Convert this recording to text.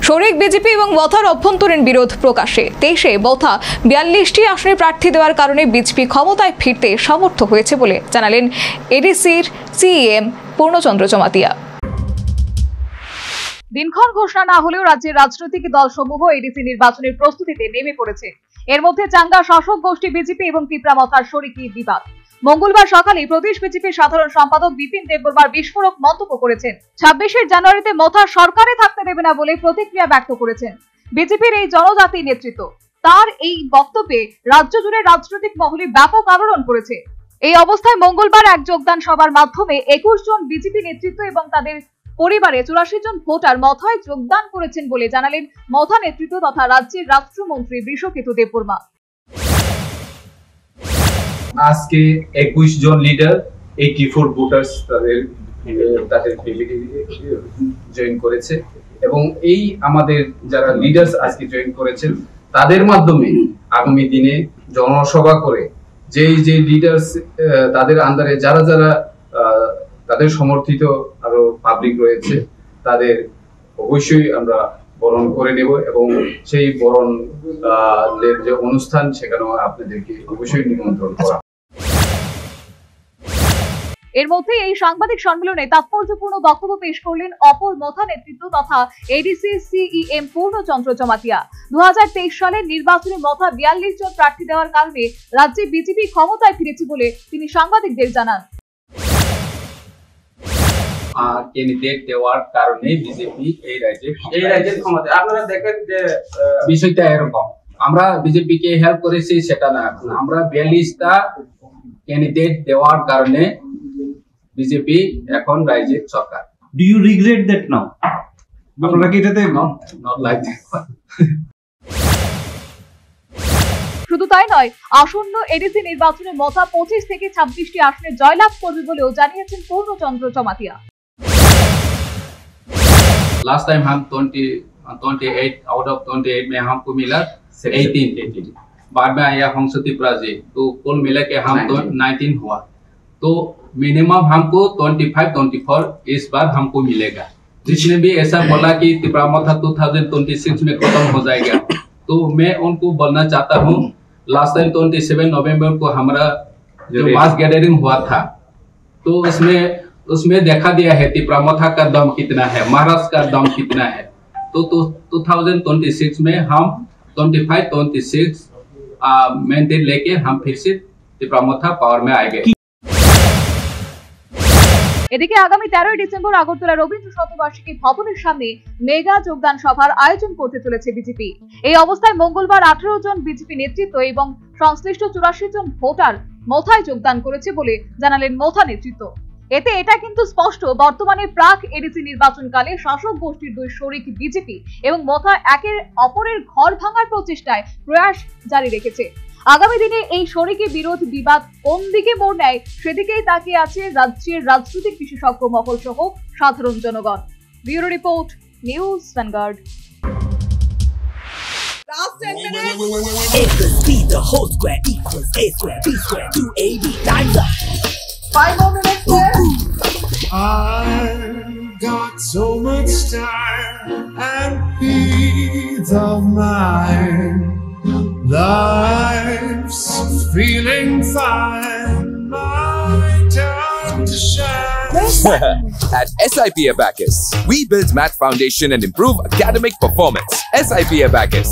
শরিক বিজেপি এবং মথার অভ্যন্তরীণ বিরোধ প্রকাশে 23-এ মথা 42টি আসনে প্রার্থী দেওয়ার কারণে বিজেপি ক্ষমতায় ফিরতে সমর্থ হয়েছে বলে জানালেন এডিসির সিএম পূর্ণচন্দ্র জমাতিয়া। দিনক্ষণ ঘোষণা না হলেও রাজ্যের রাজনৈতিক দলসমূহ এডিসি নির্বাচনের প্রস্তুতিতে নেমে পড়েছে। এর মধ্যে চাঙ্গা শাসক গোষ্ঠী বিজেপি এবং পিপরা মথার শরিকি বিবাদ। মঙ্গলবার সকালে প্রদেশ বিজেপির সাধারণ সম্পাদক বিপিন দেববর্মার বিস্ফোরক মন্তব্য করেছেন। 26শে জানুয়ারিতে মথা সরকারে থাকতে দেবে না বলে প্রতিক্রিয়া ব্যক্ত করেছেন বিজেপির এই জনজাতি নেতৃত্ব। তার এই বক্তব্যে রাজ্য জুড়ে রাজনৈতিক মহলে ব্যাপক আলোড়ন করেছে। এই অবস্থায় মঙ্গলবার এক যোগদান সভার মাধ্যমে 21 জন বিজেপি নেতৃত্ব এবং তাদের পরিবারে 84 জন ভোটার মথায় যোগদান করেছেন বলে জানালেন মথা নেতৃত্ব তথা রাজ্যের রাষ্ট্রমন্ত্রী বৃষকেতু দেববর্মা। আজকে 21 জন লিডার 84 ভোটার্স তাদের জয়েন করেছে এবং এই আমাদের যারা লিডার্স আজকে জয়েন করেছেন তাদের মাধ্যমে আগামী দিনে জনসভা করে যে লিডার্স তাদের আন্ডারে যারা যারা তাদের সমর্থিত আরো পাবলিক রয়েছে তাদের অবশ্যই আমরা বরণ করে নেব এবং সেই বরণের যে অনুষ্ঠান সেখানেও আপনাদেরকে অবশ্যই নিমন্ত্রণ করা। এর মধ্যে এই সাংবাদিক সম্মেলনে তাৎপর্যপূর্ণ বক্তব্য পেশ করলেন অপর মথা নেতৃত্ব তথা এডিসি সিইএম পূর্ণচন্দ্র জমাতিয়া। 2023 সালের নির্বাচনে মথা 42 জন প্রার্থী দেওয়ার কারণে রাজ্যে বিজেপি ক্ষমতায় ফিরেছে বলে তিনি সাংবাদিকদের জানান। ক্যান্ডিডেট দেওয়ার কারণে বিজেপি এই রাজ্যের ক্ষমতা। আপনারা দেখেন যে বিষয়টা এরকম, আমরা বিজেপি কে হেল্প করেছি সেটা না, আমরা 42টা ক্যান্ডিডেট দেওয়ার কারণে বিজেপি এখন রাজ্যের সরকার। Do you regret that now? আপনারা কি এটাতে নট লাইক দ্যাট। শুধু তাই নয়, আসন্ন এডিসি নির্বাচনে মথা 25 থেকে 26টি আসনে জয়লাভ করবে বলেও জানিয়েছেন পূর্ণচন্দ্র জমাতিয়া। लास्ट टाइम हम 28 आउट ऑफ 28 में हमको मिला 18। बाद में आया हंसतीपुरा जी, तो कुल मिला के हम 19 हुआ, तो मिनिमम हमको 25-24 इस बार हमको मिलेगा। जिसने भी ऐसा बोला कि त्रिपुरा मथा 2026 में खत्म हो जाएगा, तो मैं उनको बोलना चाहता हूँ, लास्ट टाइम 27 नवंबर को हमारा जो मास गैदरिंग हुआ था, तो उसमें देखा दिया है त्रिपुरा मथा का दम कितना है, महाराष्ट्र का दम कितना है। तो 2026 में हम 25-26 मैंडेट लेके हम फिर से त्रिपुरा मथा पावर में आएंगे। এদিকে আগামী 13 ডিসেম্বর আগরতলা রবীন্দ্র শতবার্ষিকী ভবনের সামনে মেগা যোগদান সভার আয়োজন করতে চলেছে বিজেপি। এই অবস্থায় মঙ্গলবার 18 জন বিজেপি নেতৃত্ব এবং সংশ্লিষ্ট 84 জন ভোটার মথায় যোগদান করেছে বলে জানালেন মথা নেতৃত্ব। এতে এটা কিন্তু স্পষ্ট, বর্তমানে প্রাক এডিসি নির্বাচনকালে শাসক গোষ্ঠীর দুই শরিক বিজেপি এবং মথা একের অপরের ঘর ভাঙার প্রচেষ্টায় প্রয়াস জারি রেখেছে। আগামী দিনে এই শরিকি বিরোধ বিবাদ কোন দিকে মোড় নেয় সেদিকেই তাকিয়ে আছে রাজ্যের রাজনৈতিক বিশেষজ্ঞ মহল সহ সাধারণ জনগণ। Bureau report, news vanguard. Last 10 minutes. A plus B the whole square equals A square B square 2AB times up. 5 more minutes there. I've got so much time and peace of mind. Life's feeling fine. My time to shine. At SIP Abacus, we build math foundation and improve academic performance. SIP Abacus,